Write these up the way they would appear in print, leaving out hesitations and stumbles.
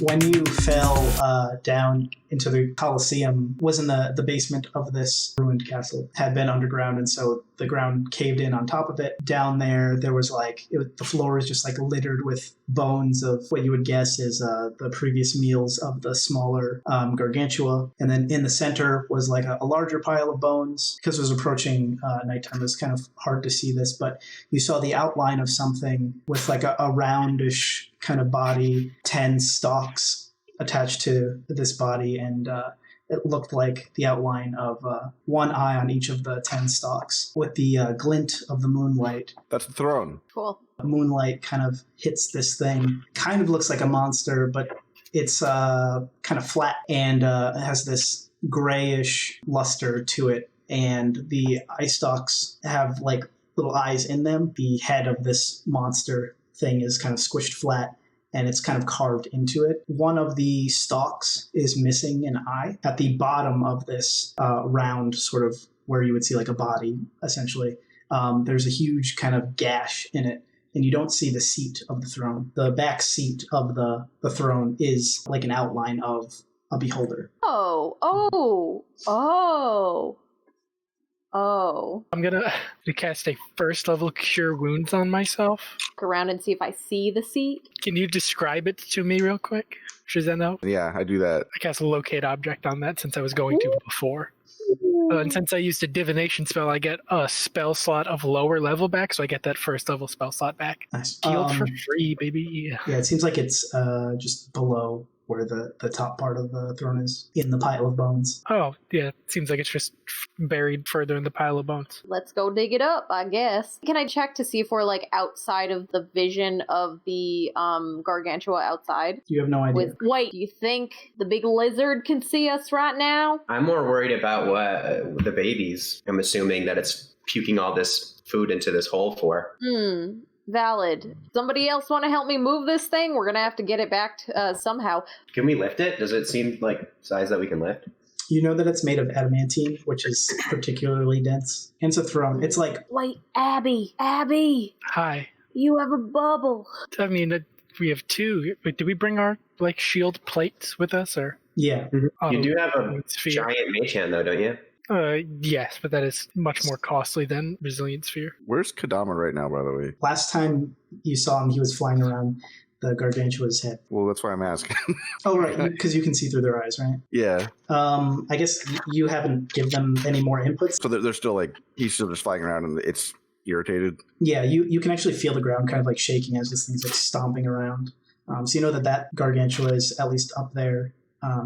when you fell down into the Colosseum, was in the basement of this ruined castle, had been underground, and so the ground caved in on top of it. Down there was the floor was just like littered with bones of what you would guess is the previous meals of the smaller gargantua. And then in the center was like a larger pile of bones. Because it was approaching nighttime, it was kind of hard to see this, but you saw the outline of something with like a roundish kind of body, 10 stalks attached to this body, and it looked like the outline of one eye on each of the 10 stalks with the glint of the moonlight. That's the throne. Cool. Moonlight kind of hits this thing. Kind of looks like a monster, but it's kind of flat and has this grayish luster to it. And the eye stalks have like little eyes in them. The head of this monster thing is kind of squished flat, and it's kind of carved into it. One of the stalks is missing an eye. At the bottom of this round, sort of where you would see like a body, essentially, there's a huge kind of gash in it, and you don't see the seat of the throne. The back seat of the throne is like an outline of a beholder. Oh. I'm gonna cast a first level Cure Wounds on myself. Look around and see if I see the seat. Can you describe it to me real quick? Does that help? Yeah, I do that. I cast a Locate Object on that since I was going to before. And since I used a Divination spell, I get a spell slot of lower level back, so I get that first level spell slot back. Nice. Healed for free, baby. Yeah, it seems like it's just below where the top part of the throne is, in the pile of bones. Oh, yeah. It seems like it's just buried further in the pile of bones. Let's go dig it up, I guess. Can I check to see if we're like outside of the vision of the gargantua outside? You have no idea. Wait, do you think the big lizard can see us right now? I'm more worried about what the babies. I'm assuming that it's puking all this food into this hole for. Valid. Somebody else want to help me move this thing? We're gonna have to get it back somehow. Can we lift it? Does it seem like size that we can lift? You know that it's made of adamantine, which is particularly dense. And it's a throne. It's like... Wait, Abby! Hi. You have a bubble! I mean, we have two. Wait, do we bring our, shield plates with us, or? Yeah. Mm-hmm. You do have a giant mage hand, though, don't you? Yes, but that is much more costly than Resilient Sphere. Where's Kadama right now, by the way? Last time you saw him, he was flying around the gargantua's head. Well, that's why I'm asking. Oh, right, because you can see through their eyes, right? Yeah. I guess you haven't given them any more inputs. So they're still he's still just flying around and it's irritated? Yeah, you can actually feel the ground kind of like shaking as this thing's like stomping around. So you know that gargantua is at least up there.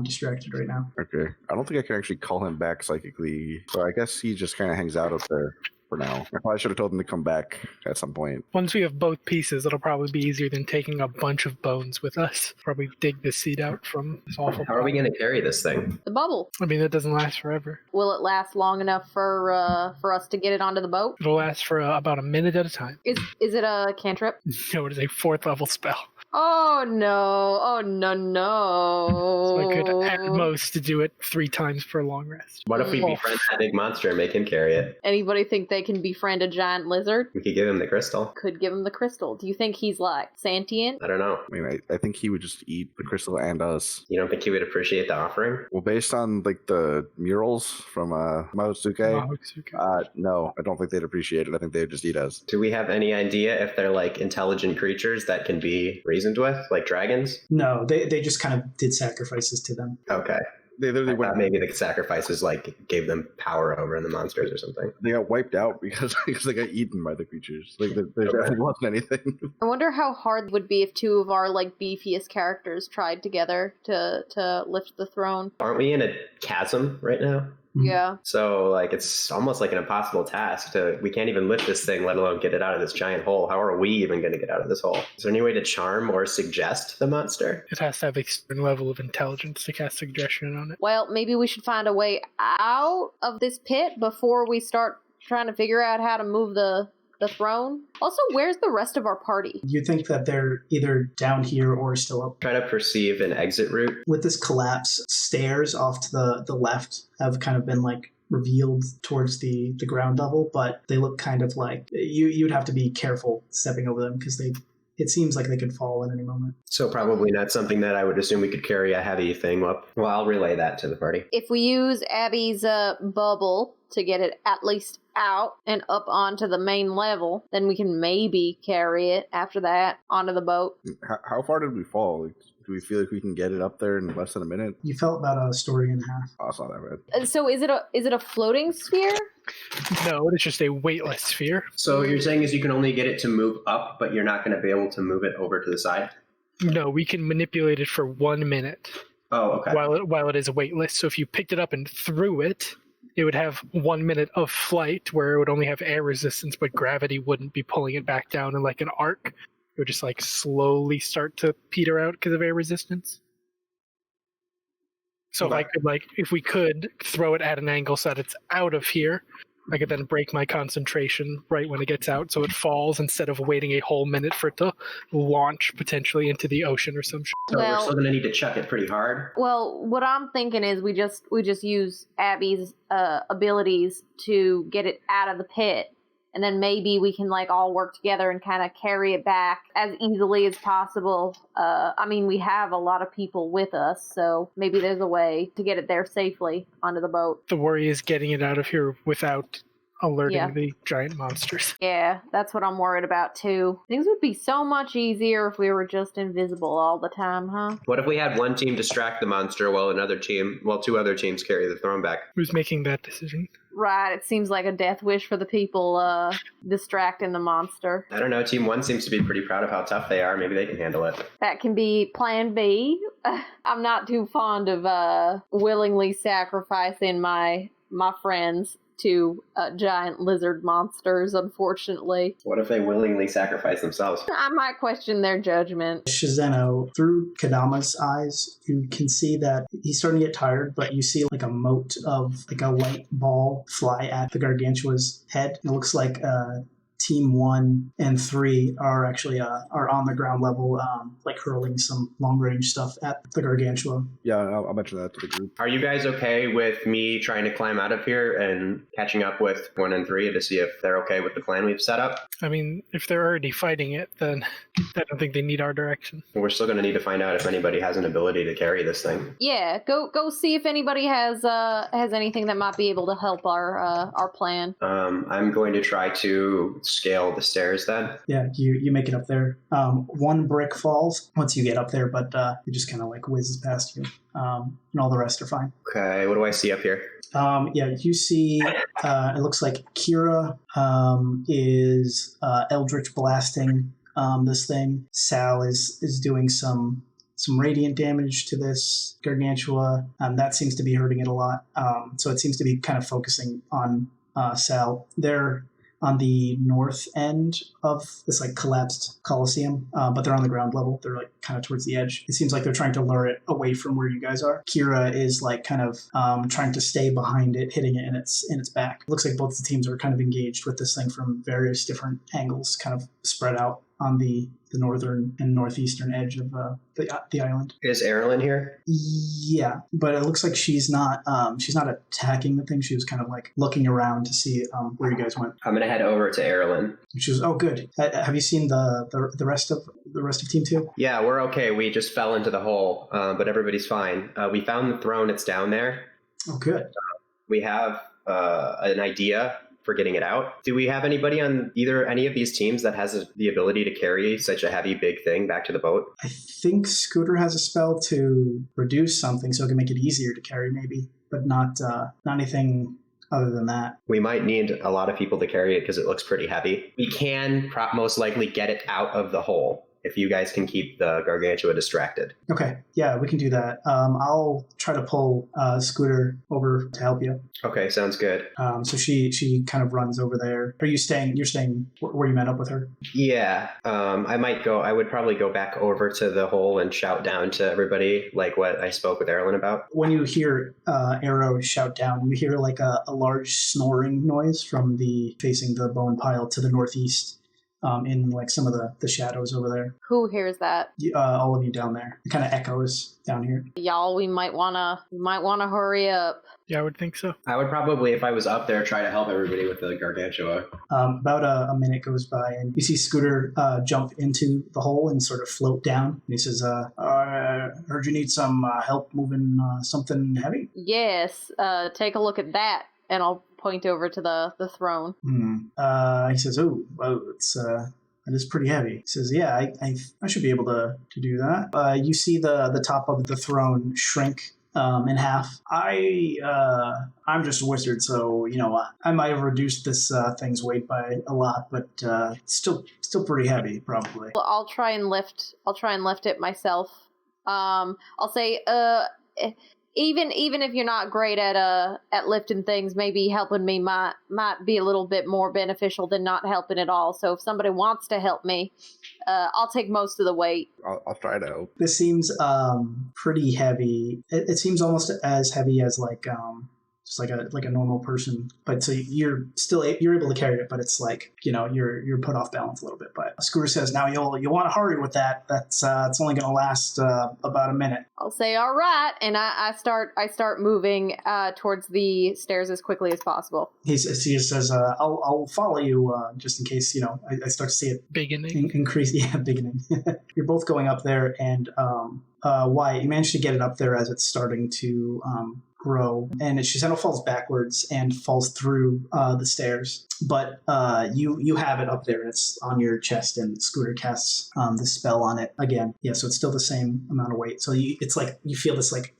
Distracted right now. Okay. I don't think I can actually call him back psychically. So I guess he just kind of hangs out up there for now. I probably should have told him to come back at some point. Once we have both pieces, it'll probably be easier than taking a bunch of bones with us. Probably dig the seed out from this awful How are we going to carry this thing? The bubble. I mean, that doesn't last forever. Will it last long enough for us to get it onto the boat? It'll last for about a minute at a time. Is it a cantrip? No, it is a 4th level spell. Oh no! So I could at most do it 3 times for a long rest. What if we befriend that big monster and make him carry it? Anybody think they can befriend a giant lizard? We could give him the crystal. Could give him the crystal. Do you think he's like sentient? I don't know. I mean, I think he would just eat the crystal and us. You don't think he would appreciate the offering? Well, based on the murals from Mahotsuke, no, I don't think they'd appreciate it. I think they'd just eat us. Do we have any idea if they're intelligent creatures that can be reasoned with, like dragons? No, they just kind of did sacrifices to them. Okay. They literally went. Maybe the sacrifices gave them power over the monsters or something. They got wiped out because they got eaten by the creatures. There definitely wasn't anything. I wonder how hard it would be if 2 of our beefiest characters tried together to lift the throne. Aren't we in a chasm right now? Yeah. So, it's almost like an impossible task we can't even lift this thing, let alone get it out of this giant hole. How are we even going to get out of this hole? Is there any way to charm or suggest the monster? It has to have a certain level of intelligence to cast suggestion on it. Well, maybe we should find a way out of this pit before we start trying to figure out how to move the throne. Also, where's the rest of our party? You think that they're either down here or still up. Try to perceive an exit route. With this collapse, stairs off to the left have kind of been revealed towards the ground level, but they look kind of you'd have to be careful stepping over them because they it seems like they could fall at any moment. So probably not something that I would assume we could carry a heavy thing up. Well, I'll relay that to the party. If we use Abby's bubble to get it at least out and up onto the main level, then we can maybe carry it after that onto the boat. How far did we fall? Like, do we feel like we can get it up there in less than a minute? You felt about a story and a half. Oh, it's not that bad. So is it a floating sphere? No, it's just a weightless sphere. So you're saying is you can only get it to move up, but you're not going to be able to move it over to the side? No, we can manipulate it for 1 minute Oh, okay. while it is weightless. So if you picked it up and threw it, it would have 1 minute of flight where it would only have air resistance, but gravity wouldn't be pulling it back down in like an arc. It would just like slowly start to peter out because of air resistance. So if we could throw it at an angle so that it's out of here, I could then break my concentration right when it gets out so it falls instead of waiting a whole minute for it to launch potentially into the ocean or some shit. So we're Well- still going to need to chuck it pretty hard. Well, what I'm thinking is we just use Abby's abilities to get it out of the pit, and then maybe we can like all work together and kind of carry it back as easily as possible. I mean, we have a lot of people with us, so maybe there's a way to get it there safely onto the boat. The worry is getting it out of here without alerting Yeah. the giant monsters. Yeah, that's what I'm worried about too. Things would be so much easier if we were just invisible all the time, huh? What if we had one team distract the monster while two other teams carry the throne back? Who's making that decision? Right, it seems like a death wish for the people distracting the monster. I don't know. Team 1 seems to be pretty proud of how tough they are. Maybe they can handle it. That can be plan B. I'm not too fond of willingly sacrificing my friends to giant lizard monsters, unfortunately. What if they willingly sacrifice themselves? I might question their judgment. Shizeno, through Kadama's eyes, you can see that he's starting to get tired, but you see like a mote of like a light ball fly at the Gargantua's head. It looks like Team 1 and 3 are actually are on the ground level, like hurling some long-range stuff at the Gargantua. Yeah, I'll mention that to the group. Are you guys okay with me trying to climb out of here and catching up with 1 and 3 to see if they're okay with the plan we've set up? I mean, if they're already fighting it, then I don't think they need our direction. We're still going to need to find out if anybody has an ability to carry this thing. Yeah, go see if anybody has anything that might be able to help our plan. I'm going to try to scale the stairs then. Yeah, you make it up there. One brick falls once you get up there, but it just kind of like whizzes past you, and all the rest are fine. Okay, what do I see up here? Yeah, you see, it looks like Kira is Eldritch blasting this thing. Sal is doing some radiant damage to this Gargantua. That seems to be hurting it a lot. So it seems to be kind of focusing on Sal. They're on the north end of this like collapsed Coliseum, but they're on the ground level. They're like kind of towards the edge. It seems like they're trying to lure it away from where you guys are. Kira is like kind of trying to stay behind it, hitting it in its back. It looks like both the teams are kind of engaged with this thing from various different angles, kind of spread out on the northern and northeastern edge of the island. Is Erilyn here? Yeah, but it looks like she's not attacking the thing. She was kind of like looking around to see where you guys went. I'm going to head over to Erilyn. She was, oh, good. Have you seen the rest of Team 2? Yeah, we're okay. We just fell into the hole, but everybody's fine. We found the throne. It's down there. Oh, good. We have an idea for getting it out. Do we have anybody on any of these teams that has the ability to carry such a heavy, big thing back to the boat? I think Scooter has a spell to reduce something, so it can make it easier to carry, maybe, but not anything other than that. We might need a lot of people to carry it because it looks pretty heavy. We can most likely get it out of the hole if you guys can keep the Gargantua distracted. Okay, yeah, we can do that. I'll try to pull Scooter over to help you. Okay, sounds good. So she kind of runs over there. You're staying where you met up with her? Yeah, I would probably go back over to the hole and shout down to everybody like what I spoke with Erilyn about. When you hear Arrow shout down, you hear like a large snoring noise from facing the bone pile to the northeast. in like some of the shadows over there. Who hears that? All of you down there. It kind of echoes down here. Y'all, we might wanna hurry up. Yeah, I would think so. I would probably, if I was up there, try to help everybody with the gargantua. About a minute goes by, and you see Scooter jump into the hole and sort of float down. And he says, I heard you need some help moving something heavy? Yes, take a look at that, and I'll point over to the throne. He says, it's... that is pretty heavy. He says, yeah, I should be able to do that. You see the top of the throne shrink in half. I'm just a wizard, so, I might have reduced this thing's weight by a lot, but still pretty heavy, probably. Well, I'll try and lift it myself. I'll say, even if you're not great at lifting things, maybe helping me might be a little bit more beneficial than not helping at all. So if somebody wants to help me, I'll take most of the weight. I'll try to help. This seems pretty heavy. It seems almost as heavy as just like a normal person. But so you're able to carry it, but it's like, you're put off balance a little bit. But Scooter says, now you'll want to hurry with that. That's it's only going to last about a minute. I'll say, all right, and I start moving towards the stairs as quickly as possible. He says, I'll follow you just in case, I start to see it beginning increase. Yeah, beginning. You're both going up there, and Wyatt, you managed to get it up there as it's starting to grow, and Shizeno falls backwards and falls through the stairs. But you have it up there, and it's on your chest, and Scooter casts the spell on it again. Yeah, so it's still the same amount of weight. So it's like you feel this like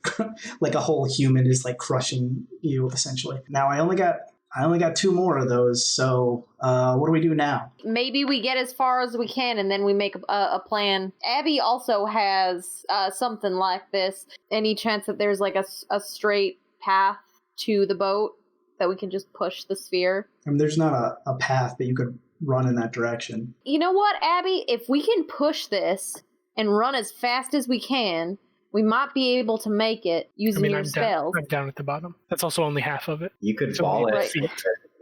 like a whole human is like crushing you essentially. Now I only got 2 more of those, so what do we do now? Maybe we get as far as we can, and then we make a plan. Abby also has something like this. Any chance that there's like a straight path to the boat that we can just push the sphere? I mean, there's not a path, but you could run in that direction. You know what, Abby? If we can push this and run as fast as we can, we might be able to make it using your spells. I'm down at the bottom. That's also only half of it. You could ball it,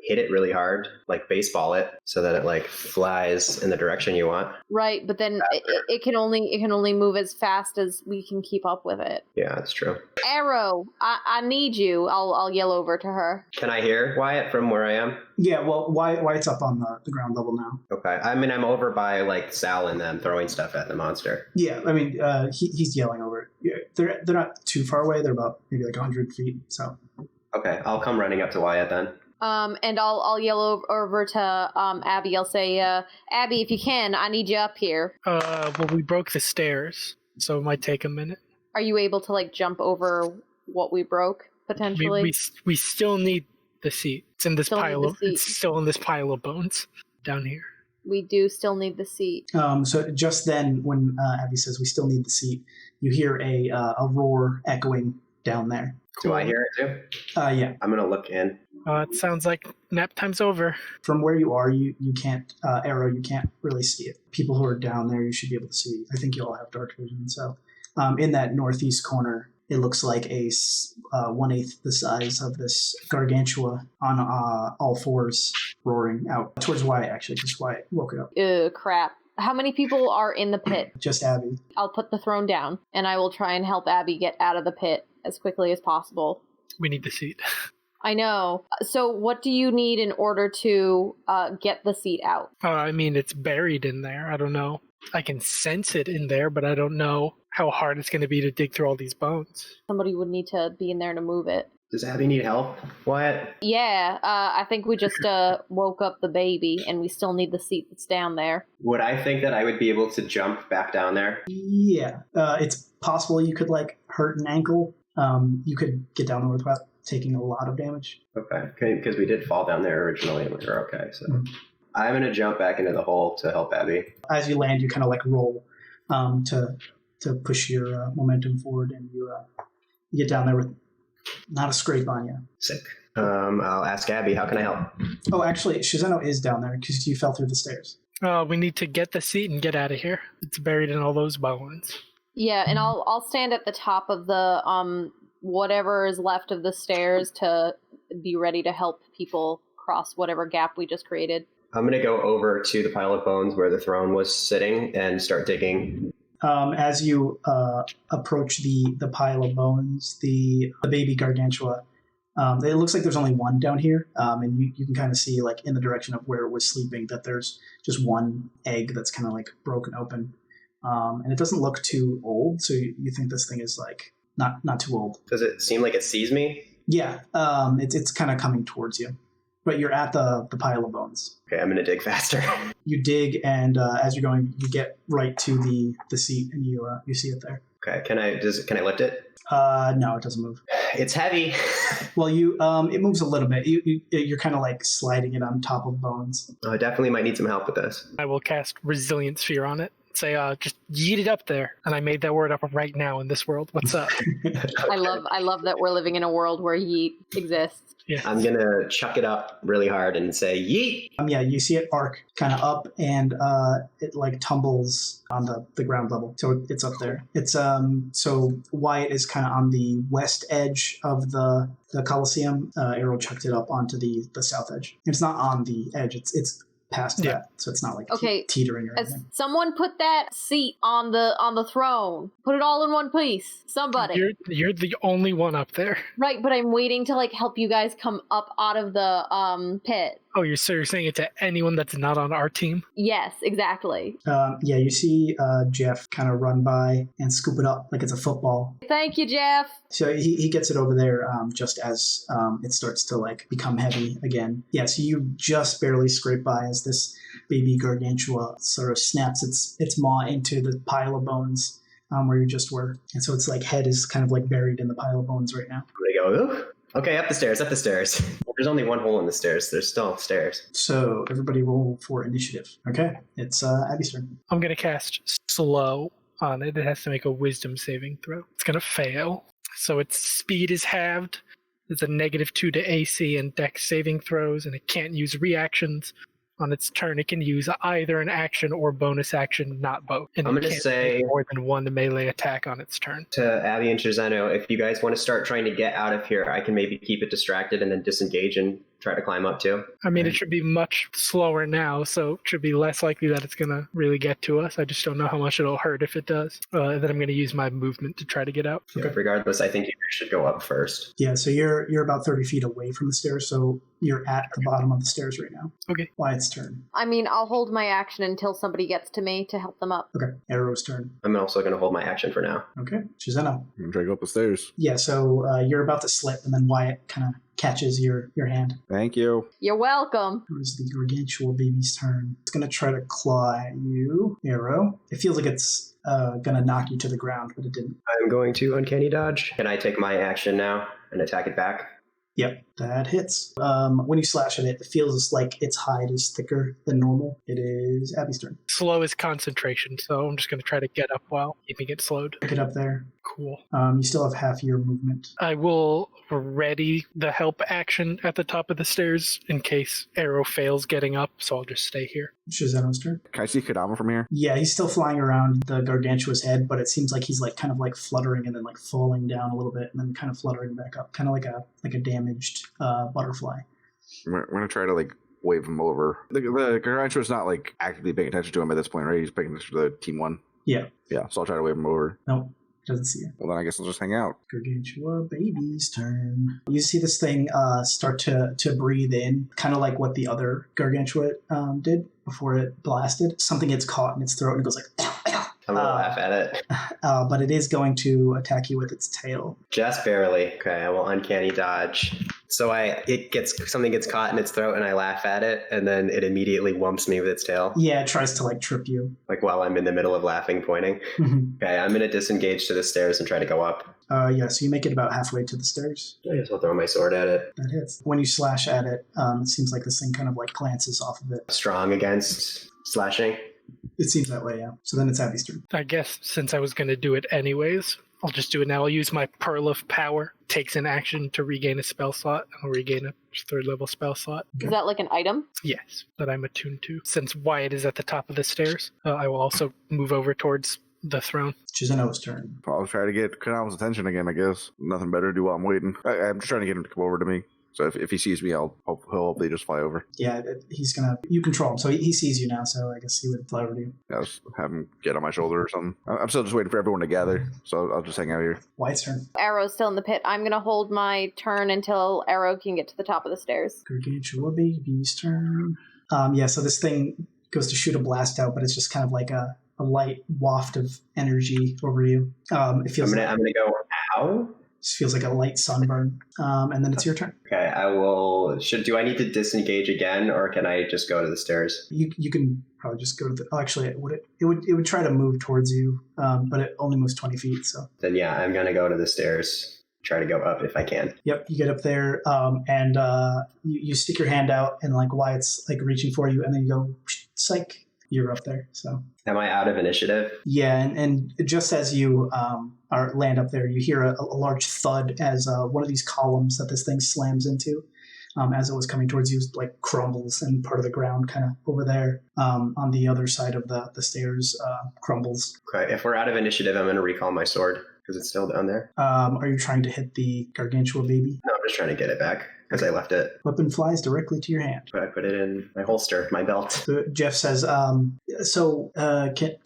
hit it really hard, like baseball it, so that it like flies in the direction you want. Right, but then it can only move as fast as we can keep up with it. Yeah, that's true. Arrow, I need you. I'll yell over to her. Can I hear Wyatt from where I am? Yeah, well, Wyatt's up on the ground level now. Okay, I mean, I'm over by like Sal and them throwing stuff at the monster. Yeah, I mean, he's yelling over it. Yeah, they're not too far away. They're about maybe like 100 feet. So. Okay, I'll come running up to Wyatt then. And I'll yell over to Abby. I'll say, Abby, if you can, I need you up here. Well, we broke the stairs, so it might take a minute. Are you able to like jump over what we broke potentially? We still need the seat. It's in this It's still in this pile of bones down here. We do still need the seat. So just then, when Abby says we still need the seat, you hear a roar echoing down there. Cool. Do I hear it too? Yeah. I'm gonna look in. It sounds like nap time's over. From where you are, you can't, Arrow, you can't really see it. People who are down there, you should be able to see. I think you all have dark vision. So in that northeast corner, it looks like a 1/8 the size of this gargantua on all fours roaring out towards Wyatt, actually, because Wyatt woke it up. Crap. How many people are in the pit? Just Abby. I'll put the throne down, and I will try and help Abby get out of the pit as quickly as possible. We need the seat. I know. So what do you need in order to get the seat out? I mean, it's buried in there. I don't know. I can sense it in there, but I don't know how hard it's going to be to dig through all these bones. Somebody would need to be in there to move it. Does Abby need help? Wyatt? Yeah, I think we just woke up the baby, and we still need the seat that's down there. Would I think that I would be able to jump back down there? Yeah, it's possible you could like hurt an ankle. You could get down there without taking a lot of damage. Okay, because we did fall down there originally, and we were okay. So I'm gonna jump back into the hole to help Abby. As you land, you kind of like roll to push your momentum forward, and you get down there with not a scrape on you. Sick. I'll ask Abby, how can I help? Oh, actually, Shizeno is down there because you fell through the stairs. We need to get the seat and get out of here. It's buried in all those bones. Yeah, and I'll stand at the top of the whatever is left of the stairs to be ready to help people cross whatever gap we just created. I'm going to go over to the pile of bones where the throne was sitting and start digging. As you approach the pile of bones, the baby gargantua, it looks like there's only one down here, and you can kind of see like in the direction of where it was sleeping that there's just one egg that's kind of like broken open, and it doesn't look too old, so you think this thing is like not too old. Does it seem like it sees me? Yeah, it's kind of coming towards you, but you're at the pile of bones. Okay, I'm going to dig faster. You dig, and as you're going, you get right to the seat, and you see it there. Okay, can I lift it? No, it doesn't move. It's heavy. Well, it moves a little bit. You're kind of like sliding it on top of bones. I definitely might need some help with this. I will cast Resilient Sphere on it. Say, just yeet it up there. And I made that word up right now in this world. What's up? I love that we're living in a world where yeet exists. Yeah. I'm going to chuck it up really hard and say, yeet! Yeah, you see it arc kind of up, and it like tumbles on the ground level. So it's up there. It's so Wyatt is kind of on the west edge of the Colosseum. Arrow chucked it up onto the south edge. It's not on the edge. It's past that, so it's not like teetering or anything. Someone put that seat on the throne. Put it all in one piece. Somebody. You're the only one up there. Right, but I'm waiting to like help you guys come up out of the pit. Oh, you're saying it to anyone that's not on our team? Yes, exactly. Yeah, you see Jeff kind of run by and scoop it up like it's a football. Thank you, Jeff. So he gets it over there just as it starts to like become heavy again. Yeah, so you just barely scrape by as this baby gargantua sort of snaps its maw into the pile of bones where you just were. And so its like head is kind of like buried in the pile of bones right now. They go, ooh. Okay, up the stairs. There's only one hole in the stairs. There's still stairs. So everybody roll for initiative. Okay, it's Abby's turn. I'm going to cast Slow on it. It has to make a wisdom saving throw. It's going to fail. So its speed is halved. It's a -2 to AC and Dex saving throws, and it can't use reactions. On its turn, it can use either an action or bonus action, not both. And I'm going to say more than one melee attack on its turn. To Abby and Chizeno, if you guys want to start trying to get out of here, I can maybe keep it distracted and then disengage and try to climb up too. I mean, it should be much slower now, so it should be less likely that it's going to really get to us. I just don't know how much it'll hurt if it does. Then I'm going to use my movement to try to get out. Okay. Regardless, I think you should go up first. Yeah, so you're about 30 feet away from the stairs, so you're at the bottom of the stairs right now. Okay. Wyatt's turn. I mean, I'll hold my action until somebody gets to me to help them up. Okay. Arrow's turn. I'm also going to hold my action for now. Okay. Shizeno. I'm trying to go up the stairs. Yeah, so you're about to slip, and then Wyatt kind of catches your hand. Thank you. You're welcome. It was the gargantua baby's turn. It's going to try to claw at you, Arrow. It feels like it's going to knock you to the ground, but it didn't. I'm going to uncanny dodge. Can I take my action now and attack it back? Yep, that hits. When you slash at it, it feels like its hide is thicker than normal. It is Abby's turn. Slow is concentration, so I'm just going to try to get up while keeping it slowed. Pick it up there. Cool. You still have half your movement. I will ready the help action at the top of the stairs in case Arrow fails getting up, so I'll just stay here. Shizeno's turn. Can I see Kadama from here? Yeah, he's still flying around the gargantua's head, but it seems like he's like kind of like fluttering and then like falling down a little bit and then kind of fluttering back up, kind of like a damaged butterfly. We're going to try to like wave him over. The Gargantua's not like actively paying attention to him at this point, right? He's paying attention to the team one. Yeah. Yeah, so I'll try to wave him over. Nope. Doesn't see it. Well, then I guess I'll just hang out. Gargantua baby's turn. You see this thing start to breathe in, kind of like what the other Gargantua did before it blasted. Something gets caught in its throat and it goes like... I'm going to laugh at it. But it is going to attack you with its tail. Just barely. Okay, I will uncanny dodge. So something gets caught in its throat and I laugh at it and then it immediately whumps me with its tail. Yeah, it tries to like trip you. Like while I'm in the middle of laughing, pointing. Okay, I'm going to disengage to the stairs and try to go up. Yeah, so you make it about halfway to the stairs. I guess I'll throw my sword at it. That hits. When you slash at it, it seems like this thing kind of like glances off of it. Strong against slashing. It seems that way, yeah. So then it's Abby's turn. I guess since I was going to do it anyways, I'll just do it now. I'll use my Pearl of Power. Takes an action to regain a spell slot. I'll regain a 3rd level spell slot. Is that like an item? Yes, that I'm attuned to. Since Wyatt is at the top of the stairs, I will also move over towards the throne. Chizeno's turn. I'll try to get Kanama's attention again, I guess. Nothing better to do while I'm waiting. I'm just trying to get him to come over to me. So if he sees me, he'll hopefully just fly over. Yeah, you control him. So he sees you now, so I guess he would fly over to you. Yeah, just have him get on my shoulder or something. I'm still just waiting for everyone to gather, so I'll just hang out here. White's turn. Arrow's still in the pit. I'm going to hold my turn until Arrow can get to the top of the stairs. Gargantua baby's turn. So this thing goes to shoot a blast out, but it's just kind of like a light waft of energy over you. It feels I'm gonna go, ow? Just feels like a light sunburn. And then it's your turn. Okay, I will. Do I need to disengage again, or can I just go to the stairs? You can probably just go to the. Oh, actually, it would try to move towards you, but it only moves 20 feet. So then, yeah, I'm gonna go to the stairs. Try to go up if I can. Yep, you get up there, and you stick your hand out, and like Wyatt's like reaching for you, and then you go, psych, you're up there. So am I out of initiative? Yeah, and just as you land up there, you hear a large thud as one of these columns that this thing slams into, as it was coming towards you, like crumbles, and part of the ground kind of over there on the other side of the stairs crumbles. Okay, if we're out of initiative, I'm going to recall my sword because it's still down there. Are you trying to hit the Gargantua baby? No, I'm just trying to get it back because I left it. Weapon flies directly to your hand. But I put it in my holster, my belt. So Jeff says, can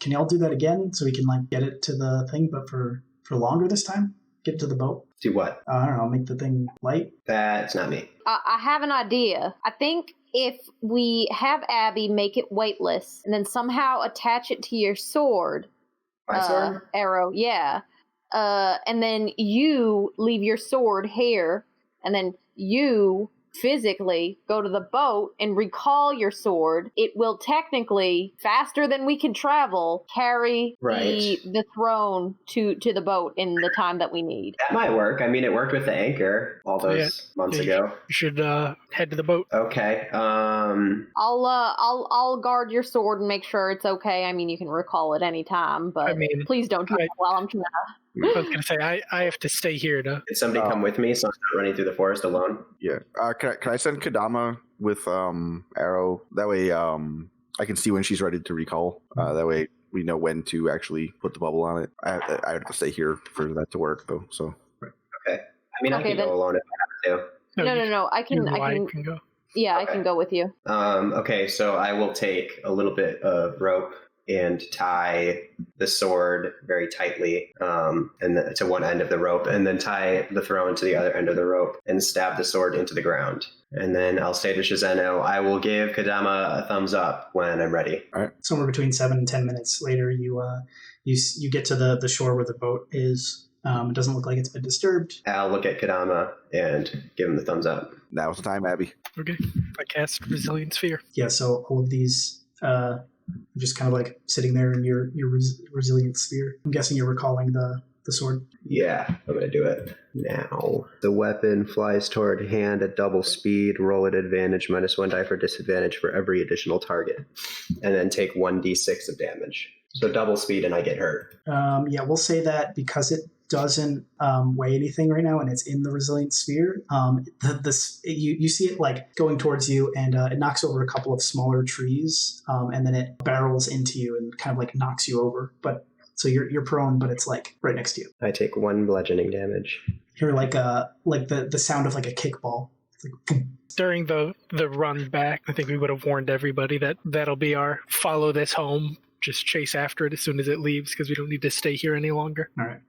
y'all do that again so we can like get it to the thing, but for longer this time? Get it to the boat? Do what? I don't know, make the thing light? That's not me. I have an idea. I think if we have Abby make it weightless and then somehow attach it to your sword. My sword? Arrow, yeah. And then you leave your sword here, and then you physically go to the boat and recall your sword. It will technically, faster than we can travel, carry the throne to the boat in the time that we need. That might work. I mean, it worked with the anchor all those months ago. You should head to the boat. Okay. I'll guard your sword and make sure it's okay. I mean, you can recall it any time, but please don't do it while I'm trying to. I was going to say, I have to stay here to... Did somebody come with me so I'm not running through the forest alone? Yeah. Can I send Kadama with Arrow? That way I can see when she's ready to recall. That way we know when to actually put the bubble on it. I have to stay here for that to work, though. So. Okay. I mean, I can go alone if I have to. No. I can go. Yeah, okay. I can go with you. Okay, so I will take a little bit of rope and tie the sword very tightly and to one end of the rope, and then tie the throne to the other end of the rope and stab the sword into the ground. And then I'll say to Shizeno, I will give Kadama a thumbs up when I'm ready. All right. Somewhere between 7 and 10 minutes later, you get to the shore where the boat is. It doesn't look like it's been disturbed. I'll look at Kadama and give him the thumbs up. Now's the time, Abby. Okay. I cast Resilient Sphere. Yeah, so all of these just kind of like sitting there in your resilient sphere. I'm guessing you're recalling the sword. Yeah, I'm going to do it now. The weapon flies toward hand at double speed. Roll at advantage, -1 die for disadvantage for every additional target. And then take 1d6 of damage. So double speed and I get hurt. Yeah, we'll say that because it doesn't weigh anything right now and it's in the resilient sphere. You see it like going towards you, and it knocks over a couple of smaller trees, and then it barrels into you and kind of like knocks you over. But so you're prone, but it's like right next to you. I take 1 bludgeoning damage. Hear like the sound of like a kickball. It's like boom. During the run back, I think we would have warned everybody that that'll be our follow this home. Just chase after it as soon as it leaves because we don't need to stay here any longer. All right.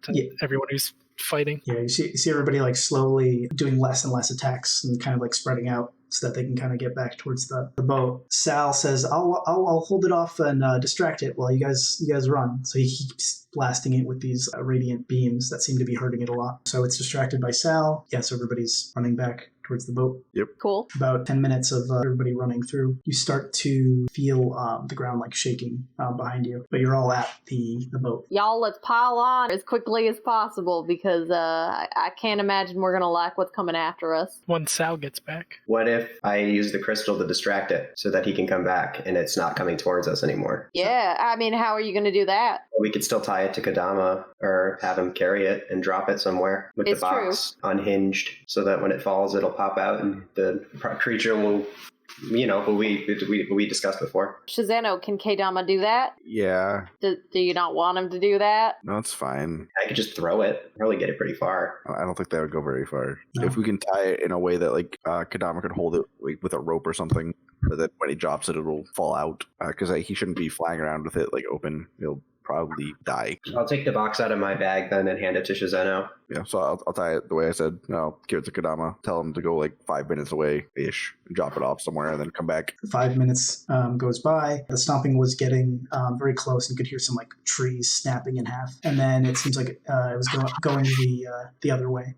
Everyone who's fighting. Yeah, you see everybody like slowly doing less and less attacks and kind of like spreading out so that they can kind of get back towards the boat. Sal says, I'll hold it off and distract it while you guys run. So he keeps blasting it with these radiant beams that seem to be hurting it a lot. So it's distracted by Sal. Yeah, so everybody's running back towards the boat. Yep. Cool. About 10 minutes of everybody running through. You start to feel the ground like shaking behind you, but you're all at the boat. Y'all, let's pile on as quickly as possible because I can't imagine we're going to like what's coming after us. Once Sal gets back. What if I use the crystal to distract it so that he can come back and it's not coming towards us anymore? Yeah, I mean, how are you going to do that? We could still tie it to Kadama or have him carry it and drop it somewhere with the box unhinged so that when it falls, it'll pop out and the creature will What we discussed before. Shizeno, can Kedama do that? Yeah, Do you not want him to do that? no, it's fine. I could just throw it. Probably get it pretty far. I don't think that would go very far. No. If we can tie it in a way that like Kadama could hold it like, with a rope or something, so that when he drops it, it'll fall out. Because he shouldn't be flying around with it like open. He'll probably die. I'll take the box out of my bag then and hand it to Shizeno. Yeah, so I'll tie it the way I said. I'll give it to Kadama. Tell him to go like 5 minutes away ish, drop it off somewhere, and then come back. 5 minutes goes by. The stomping was getting very close, and you could hear some like trees snapping in half. And then it seems like it was going the other way.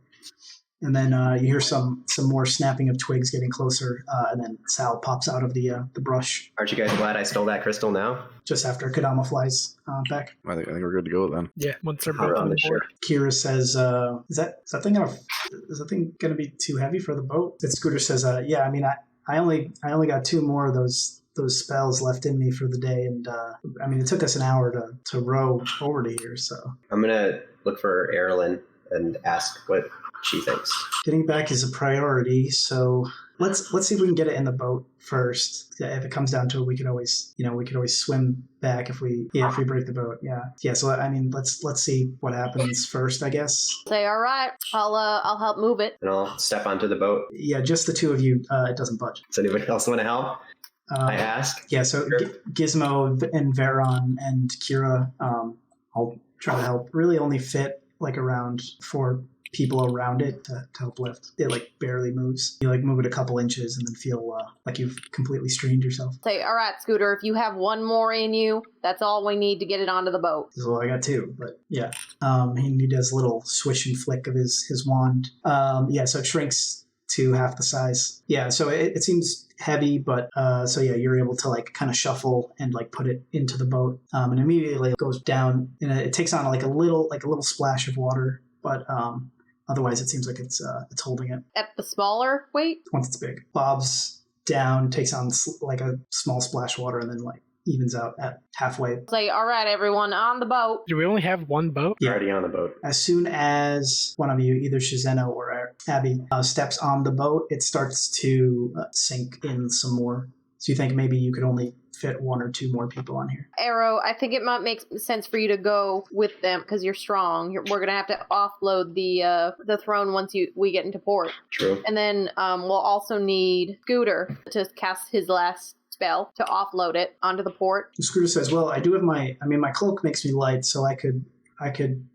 And then you hear some more snapping of twigs getting closer, and then Sal pops out of the brush Aren't you guys glad I stole that crystal now? just after Kadama flies back. I think we're good to go then. Yeah, once they're Hop both on on the the board. Kira says, "Is that thing gonna be too heavy for the boat?" And Scooter says, "Yeah. I mean, I only got 2 more of those spells left in me for the day, and I mean, it took us an hour to row over to here, so I'm gonna look for Erilyn and ask what she thinks. getting back is a priority. So let's see if we can get it in the boat first. Yeah, if it comes down to it, we could always swim back if we break the boat. Yeah. So I mean, let's see what happens first, I guess. Say, all right, I'll help move it. And I'll step onto the boat. Yeah, just the 2 of you. It doesn't budge. Does anybody else want to help? I ask. Yeah, so Gizmo and Veron and Kira, I'll try to help. Really only fit like around 4 people around it to help lift. It like barely moves. You like move it a couple inches and then feel like you've completely strained yourself. Say, all right, Scooter, if you have 1 more in you, that's all we need to get it onto the boat. So I got 2, but yeah. He does a little swish and flick of his wand. So it shrinks to half the size. Yeah, so it seems heavy, but so yeah, you're able to like kind of shuffle and like put it into the boat, and immediately it goes down, and it takes on like a little splash of water, but otherwise it seems like it's holding it At the smaller weight? once it's big. Bob's down, takes on like a small splash of water, and then like evens out at halfway. Say, all right, everyone, on the boat. Do we only have 1 boat? Yeah. Already on the boat. As soon as one of you, either Shizeno or Abby, steps on the boat, it starts to sink in some more. So you think maybe you could only fit 1 or 2 more people on here. Arrow, I think it might make sense for you to go with them because you're strong. We're going to have to offload the throne once we get into port. True. And then we'll also need Scooter to cast his last spell to offload it onto the port. Scooter says, "Well, I do have my cloak makes me light, so I could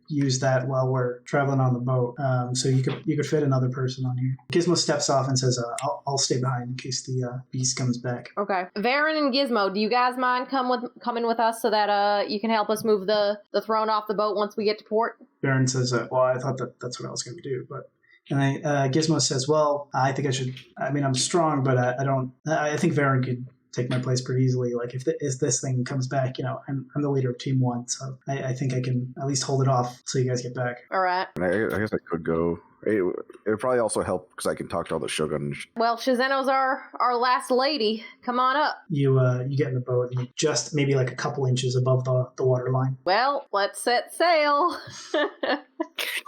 use that while we're traveling on the boat. So you could fit another person on here." Gizmo steps off and says, I'll stay behind in case the beast comes back." Okay. Varen and Gizmo, do you guys mind coming with us so that you can help us move the throne off the boat once we get to port? Baron says, "Well, I thought that's what I was going to do, but." And Gizmo says, "Well, I think I should. I mean, I'm strong, but I don't. I think Varen could take my place pretty easily. Like if this thing comes back, I'm the leader of Team 1, so I think I can at least hold it off till you guys get back." All right. And I guess I could go. It would probably also help because I can talk to all the Shogun. Well, Shizeno's our last lady. Come on up. You get in the boat and you're just maybe like a couple inches above the water line. Well, let's set sail.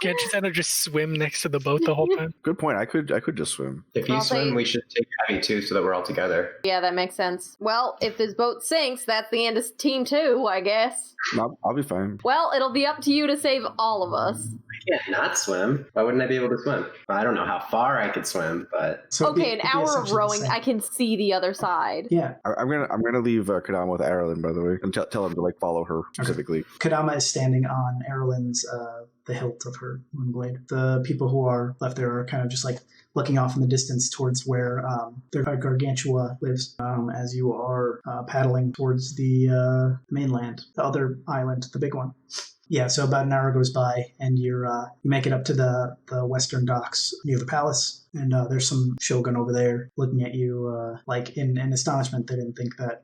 Can't Shizeno just swim next to the boat the whole time? Good point. I could just swim. If you I'll swim, say- we should take Abby too so that we're all together. Yeah, that makes sense. Well, if this boat sinks, that's the end of Team 2, I guess. No, I'll be fine. Well, it'll be up to you to save all of us. I can't not swim. Why wouldn't I be able to swim? I don't know how far I could swim, but So it'd Okay, be an hour of essentially the rowing, same. I can see the other side. Yeah, I'm gonna leave Kadama with Arlen, by the way, and tell him to like follow her specifically. Kadama is standing on Erlen's the hilt of her moonblade. The people who are left there are kind of just like looking off in the distance towards where their Gargantua lives, as you are paddling towards the mainland, the other island, the big one. Yeah, so about an hour goes by, and you make it up to the western docks near the palace, and there's some shogun over there looking at you like in astonishment. They didn't think that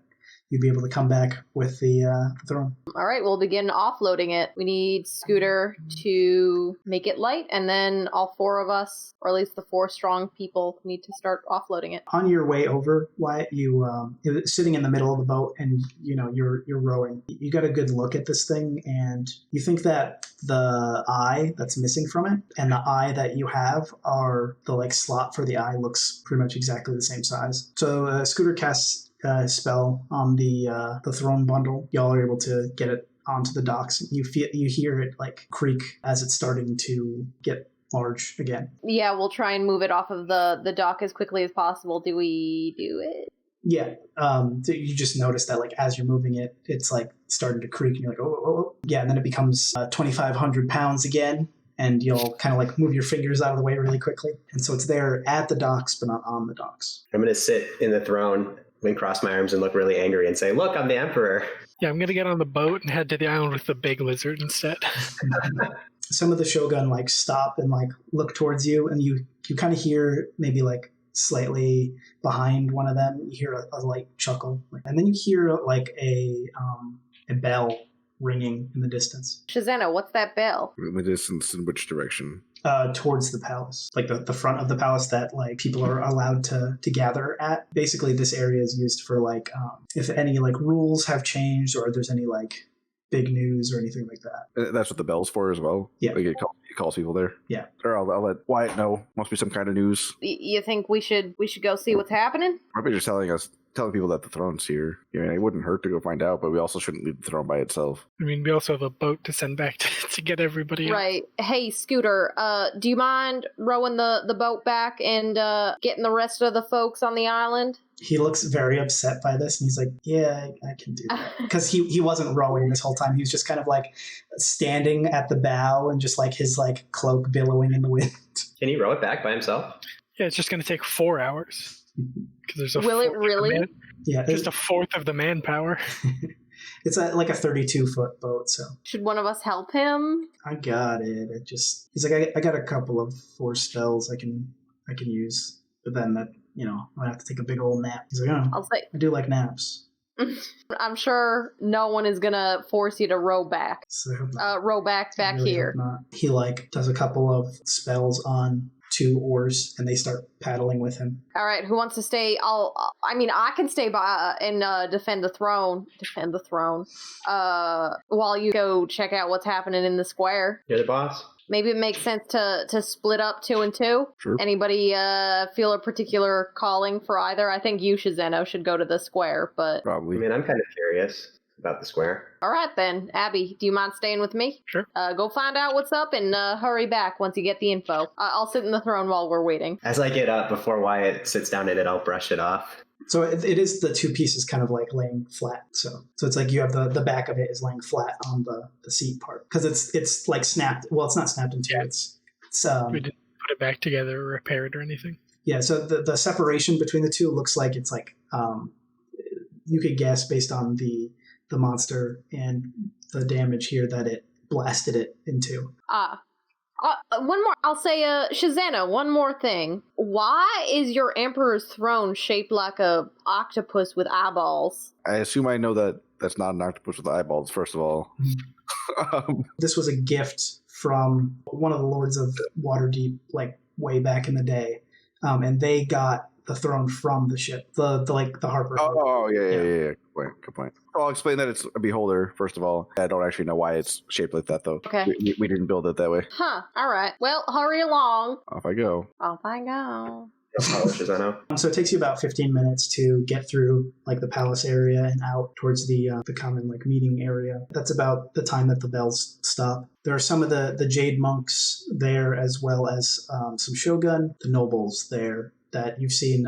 you'd be able to come back with the throne. All right, we'll begin offloading it. We need Scooter to make it light, and then all four of us, or at least the 4 strong people, need to start offloading it. On your way over, Wyatt, you're sitting in the middle of the boat, and you're rowing. You got a good look at this thing, and you think that the eye that's missing from it and the eye that you have are the slot for the eye looks pretty much exactly the same size. So Scooter casts spell on the throne bundle. Y'all are able to get it onto the docks. You hear it creak as it's starting to get large again. Yeah, we'll try and move it off of the dock as quickly as possible. Do we do it? Yeah. So you just notice that as you're moving it, it's starting to creak, and you're like, oh. Yeah, and then it becomes 2,500 pounds again. And you'll kind of move your fingers out of the way really quickly. And so it's there at the docks, but not on the docks. I'm going to sit in the throne and cross my arms and look really angry and say, look, I'm the emperor. Yeah, I'm going to get on the boat and head to the island with the big lizard instead. Some of the Shogun stop and look towards you, and you kind of hear maybe slightly behind one of them, you hear a light chuckle. And then you hear a bell ringing in the distance. Shazana, what's that bell? In the distance, in which direction? Towards the palace, the front of the palace that people are allowed to gather at. Basically, this area is used for if any rules have changed or there's any big news or anything like that. That's what the bell's for as well? Yeah. It calls people there? Yeah. Or I'll let Wyatt know. Must be some kind of news. You think we should go see what's happening? Probably just telling people that the throne's here. It wouldn't hurt to go find out, but we also shouldn't leave the throne by itself. I mean, we also have a boat to send back to get everybody right. Hey, Scooter, do you mind rowing the boat back and getting the rest of the folks on the island? He looks very upset by this, and he's like, yeah, I can do that. Because he wasn't rowing this whole time. He was just kind of standing at the bow and just his cloak billowing in the wind. Can he row it back by himself? Yeah, it's just going to take 4 hours. There's Will it really? Yeah. Just a fourth of the manpower. It's a 32-foot boat, so. Should one of us help him? I got it. He's like, I got a couple of force spells I can use, but then that, I have to take a big old nap. He's like, oh, I'll say, I do like naps. I'm sure no one is gonna force you to row back. So I hope not. Row back I really here. hope not. He does a couple of spells on 2 oars, and they start paddling with him. All right, who wants to stay? I can stay by and defend the throne. While you go check out what's happening in the square. You're the boss. Maybe it makes sense to split up 2 and 2. Sure. Anybody feel a particular calling for either? I think you, Shazeno, should go to the square, but... Probably. I mean, I'm kind of curious about the square. All right, then. Abby, do you mind staying with me? Sure. Go find out what's up and hurry back once you get the info. I'll sit in the throne while we're waiting. As I get up, before Wyatt sits down in it, I'll brush it off. So it is the 2 pieces kind of laying flat. So it's you have the back of it is laying flat on the seat part. Because it's snapped. Well, it's not snapped in 2. Yeah. It's We didn't put it back together or repair it or anything. Yeah, so the separation between the 2 looks like it's you could guess based on the monster and the damage here that it blasted it into. One more. I'll say, Shazana, one more thing. Why is your Emperor's throne shaped like a octopus with eyeballs? I assume I know that that's not an octopus with eyeballs, first of all. This was a gift from one of the lords of Waterdeep, way back in the day. And they got the throne from the ship, the Harper. Oh, yeah. Good point. Well, I'll explain that it's a beholder, first of all. I don't actually know why it's shaped like that, though. Okay. We didn't build it that way. Huh. All right. Well, hurry along. Off I go. Off I go. Shazano. So it takes you about 15 minutes to get through the palace area and out towards the common meeting area. That's about the time that the bells stop. There are some of the Jade monks there, as well as some Shogun, the nobles there that you've seen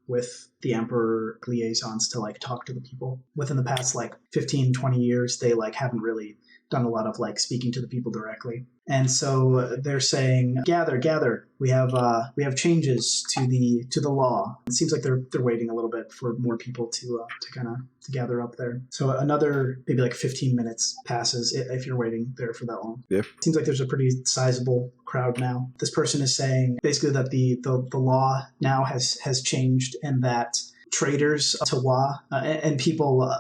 with the Emperor liaisons to talk to the people. Within the past 15, 20 years, they haven't really done a lot of speaking to the people directly. And so they're saying, gather. We have changes to the law. It seems like they're waiting a little bit for more people to gather up there. So another maybe 15 minutes passes if you're waiting there for that long. Yeah. Seems like there's a pretty sizable crowd now. This person is saying basically that the law now has changed, and that traitors to Wa, and people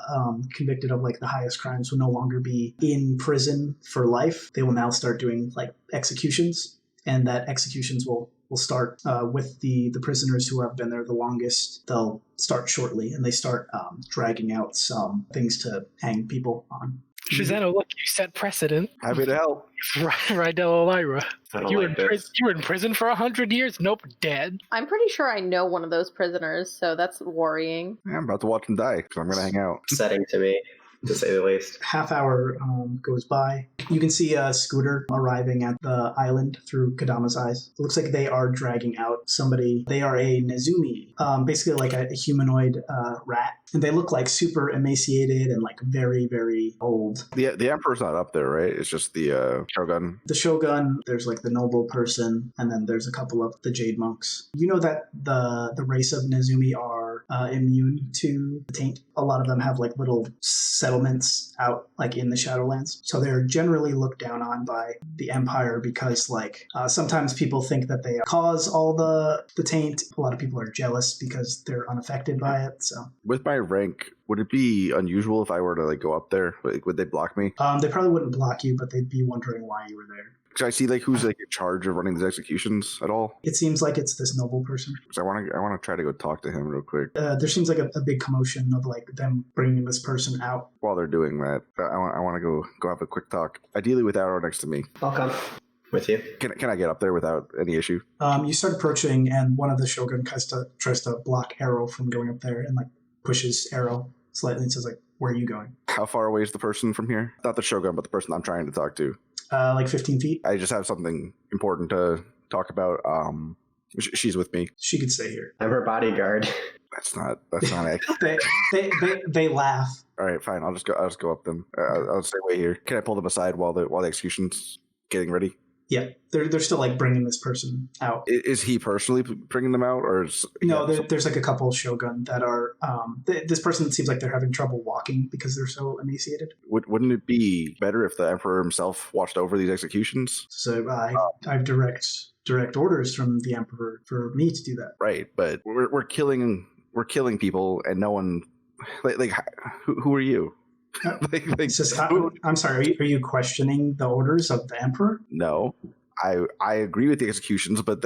convicted of like the highest crimes will no longer be in prison for life. They will now start doing like executions, and that executions will start with the prisoners who have been there the longest. They'll start shortly, and they start dragging out some things to hang people on. Shizano, look, you set precedent. Happy to help. Rydell Elira. I don't You like this. were in prison for 100 years? Nope, dead. I'm pretty sure I know one of those prisoners, so that's worrying. Yeah, I'm about to watch him die because I'm going to hang out. Upsetting to me, to say the least. Half hour goes by. You can see a scooter arriving at the island through Kadama's eyes. It looks like they are dragging out somebody. They are a Nezumi, basically like a humanoid rat. And they look like super emaciated and like very, very old. The Emperor's not up there, right? It's just the Shogun. The Shogun, there's like the noble person, and then there's a couple of the Jade monks. You know that the race of Nezumi are immune to the taint. A lot of them have like little settlements out like in the Shadowlands. So they're generally looked down on by the Empire because like sometimes people think that they cause all the taint. A lot of people are jealous because they're unaffected by it. So With my rank, would it be unusual if I were to like go up there? Like, would they block me? they probably wouldn't block you, but they'd be wondering why you were there. Should I see like who's like in charge of running these executions at all? It seems like it's this noble person. Because I want to try to go talk to him real quick. There seems like a big commotion of like them bringing this person out. While they're doing that, I want to go have a quick talk. Ideally with Arrow next to me. I'll come with you. Can I get up there without any issue? You start approaching, and one of the Shogun tries to block Arrow from going up there, and like pushes Arrow slightly and says like, "Where are you going?" How far away is the person from here? Not the Shogun, but the person I'm trying to talk to. Like 15 feet. I just have something important to talk about. She's with me. She could stay here. I'm her bodyguard. That's not it. They laugh. All right, fine. I'll just go up then. I'll stay way here. Can I pull them aside while the execution's getting ready? Yeah, they're still like bringing this person out. Is he personally bringing them out, or is No, there's like a couple Shogun that are. This person seems like they're having trouble walking because they're so emaciated. Wouldn't it be better if the Emperor himself watched over these executions? So I have direct orders from the Emperor for me to do that. Right, but we're killing people, and no one like who are you? It's just, I'm sorry. Are you questioning the orders of the Emperor? No, I agree with the executions, but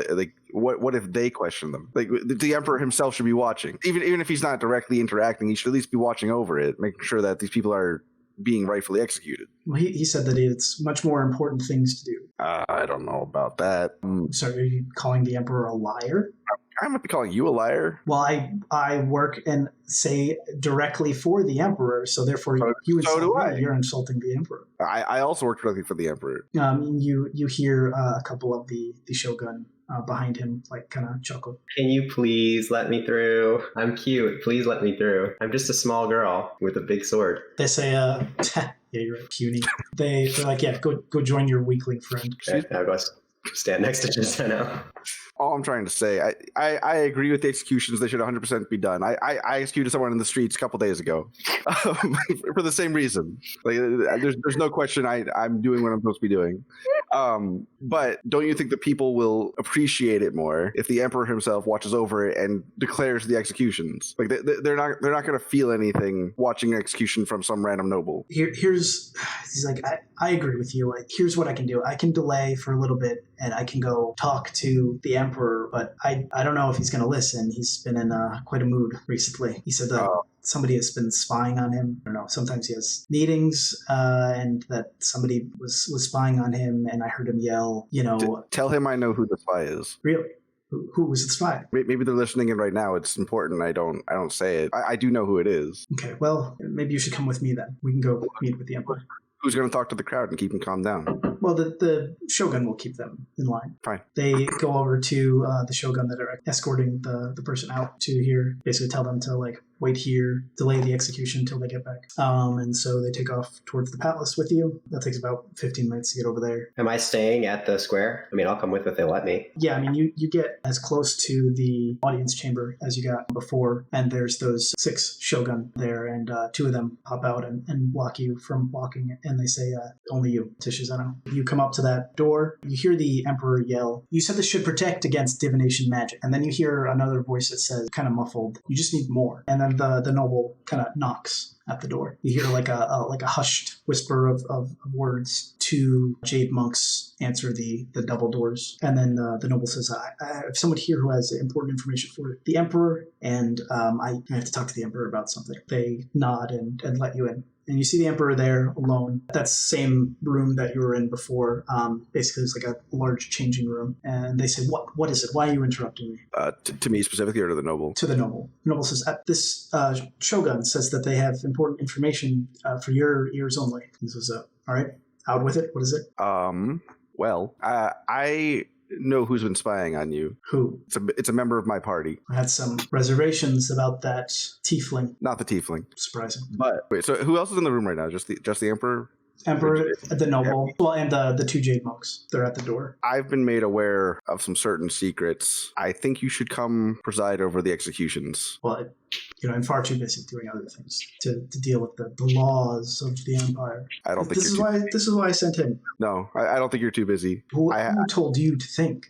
what if they question them? Like the Emperor himself should be watching, even if he's not directly interacting. He should at least be watching over it, making sure that these people are being rightfully executed. Well, he said that it's much more important things to do. I don't know about that. So are you calling the Emperor a liar? I might be calling you a liar. Well, I work and say directly for the Emperor, so therefore you insult me. You're insulting the Emperor. I also work directly for the Emperor. You hear a couple of the Shogun behind him like kind of chuckle. Can you please let me through? I'm cute. Please let me through. I'm just a small girl with a big sword. They say, yeah, you're right, puny. They're like, yeah, go join your weakling friend. Okay, I'll go stand next to Gisano. All I'm trying to say, I agree with the executions. They should 100% be done. I executed someone in the streets a couple days ago for the same reason. Like, there's no question I'm doing what I'm supposed to be doing. But don't you think the people will appreciate it more if the Emperor himself watches over it and declares the executions? Like they're not going to feel anything watching an execution from some random noble. He's like, I agree with you. Like, here's what I can do. I can delay for a little bit, and I can go talk to the Emperor, but I don't know if he's going to listen. He's been in quite a mood recently. He said that somebody has been spying on him. I don't know. Sometimes he has meetings, and that somebody was spying on him, and I heard him yell, Tell him I know who the spy is. Really? Who was the spy? Maybe they're listening in right now. It's important. I don't say it. I do know who it is. Okay, well, maybe you should come with me then. We can go meet with the Emperor. Who's going to talk to the crowd and keep them calm down? Well, the Shogun will keep them in line. Fine. They go over to the Shogun that are escorting the person out to here, basically tell them to like wait here, delay the execution until they get back. And so they take off towards the palace with you. That takes about 15 minutes to get over there. Am I staying at the square? I mean, I'll come with if they let me. Yeah, I mean, you get as close to the audience chamber as you got before, and there's those 6 shogun there, and 2 of them pop out and block you from walking, and they say, only you, Tishizano. You come up to that door, you hear the Emperor yell, "You said this should protect against divination magic." And then you hear another voice that says, kind of muffled, "You just need more." And then the noble kind of knocks at the door. You hear like a hushed whisper of words. 2 jade monks answer the double doors, and then the noble says, I have someone here who has important information for the Emperor, and I have to talk to the Emperor about something. They nod and let you in. And you see the Emperor there alone. That's the same room that you were in before. Basically, it's like a large changing room. And they say, What is it? Why are you interrupting me? To me specifically, or to the noble? To the noble. The noble says, this shogun says that they have important information for your ears only. He says, all right, out with it. What is it? Well, I know who's been spying on you. Who? It's a member of my party. I had some reservations about that tiefling. Not the tiefling. Surprising. But wait, so who else is in the room right now? Just the Emperor? Emperor, the noble, well, and the 2 jade monks. They're at the door. I've been made aware of some certain secrets. I think you should come preside over the executions. Well, I'm far too busy doing other things to deal with the laws of the Empire. I don't think this is why I sent him. No, I don't think you're too busy. Who told you to think?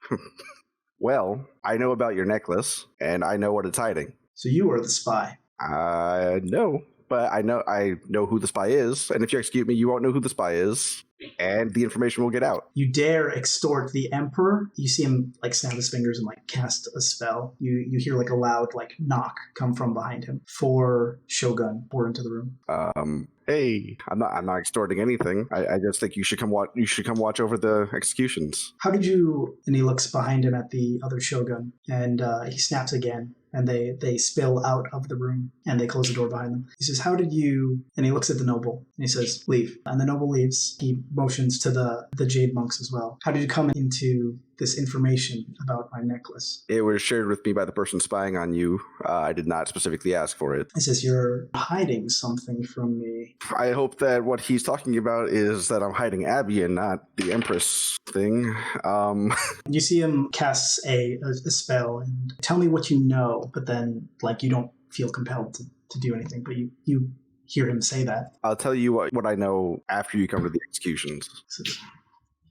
Well, I know about your necklace, and I know what it's hiding. So you are the spy. No. But I know who the spy is, and if you execute me, you won't know who the spy is, and the information will get out. You dare extort the Emperor? You see him snap his fingers and cast a spell. You hear a loud knock come from behind him. 4 shogun pour into the room. Hey, I'm not extorting anything. I just think you should come watch over the executions. How did you? And he looks behind him at the other shogun, and he snaps again. And they spill out of the room, and they close the door behind them. He says, how did you... And he looks at the noble, and he says, leave. And the noble leaves. He motions to the jade monks as well. How did you come into this information about my necklace? It was shared with me by the person spying on you. I did not specifically ask for it. He says, you're hiding something from me. I hope that what he's talking about is that I'm hiding Abby and not the Empress thing. You see him cast a spell, and tell me what you know, but then, you don't feel compelled to do anything, but you hear him say that. I'll tell you what I know after you come to the executions. He says,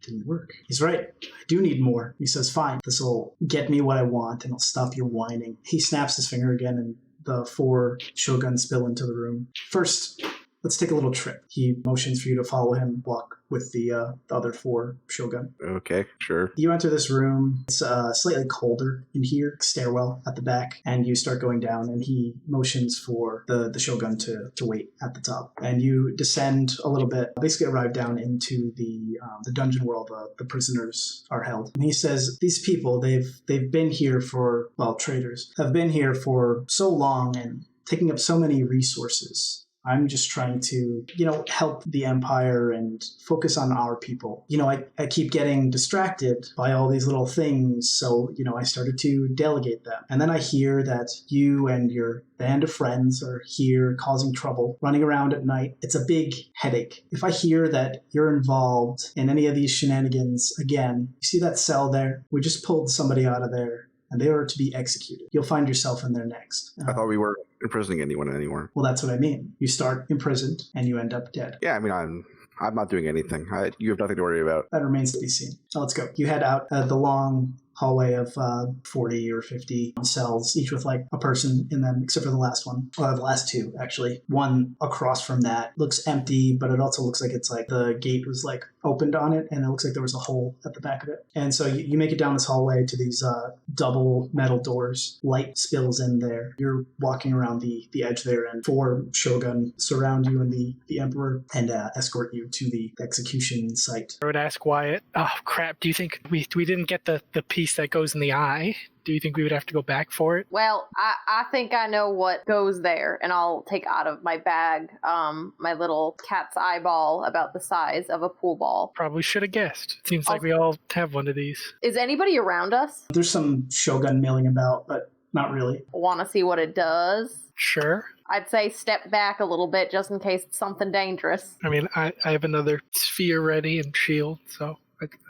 didn't work. He's right. I do need more. He says, fine, this will get me what I want, and I'll stop your whining. He snaps his finger again, and the 4 shoguns spill into the room. First, let's take a little trip. He motions for you to follow him, walk with the other 4 shogun. Okay, sure. You enter this room. It's slightly colder in here, stairwell at the back, and you start going down, and he motions for the shogun to wait at the top. And you descend a little bit, basically arrive down into the dungeon world the prisoners are held. And he says, these people, they've been here for, traitors, have been here for so long and taking up so many resources. I'm just trying to, help the Empire and focus on our people. I keep getting distracted by all these little things, so, I started to delegate them. And then I hear that you and your band of friends are here causing trouble, running around at night. It's a big headache. If I hear that you're involved in any of these shenanigans again, you see that cell there? We just pulled somebody out of there, and they are to be executed. You'll find yourself in there next. I thought we weren't imprisoning anyone anymore. Well, that's what I mean. You start imprisoned, and you end up dead. Yeah, I mean, I'm not doing anything. You have nothing to worry about. That remains to be seen. Now let's go. You head out the long hallway of 40 or 50 cells, each with a person in them, except for the last one. The last 2, actually. One across from that looks empty, but it also looks like it's the gate was opened on it, and it looks like there was a hole at the back of it. And so you make it down this hallway to these double metal doors. Light spills in there. You're walking around the edge there, and 4 shogun surround you and the Emperor and escort you to the execution site. I would ask Wyatt, oh crap, do you think we didn't get the piece that goes in the eye? Do you think we would have to go back for it? Well, I think I know what goes there, and I'll take out of my bag my little cat's eyeball about the size of a pool ball. Probably should have guessed. Seems like we all have one of these. Is anybody around us? There's some shogun milling about, but not really. Want to see what it does? Sure. I'd say step back a little bit just in case it's something dangerous. I mean, I have another sphere ready and shield, so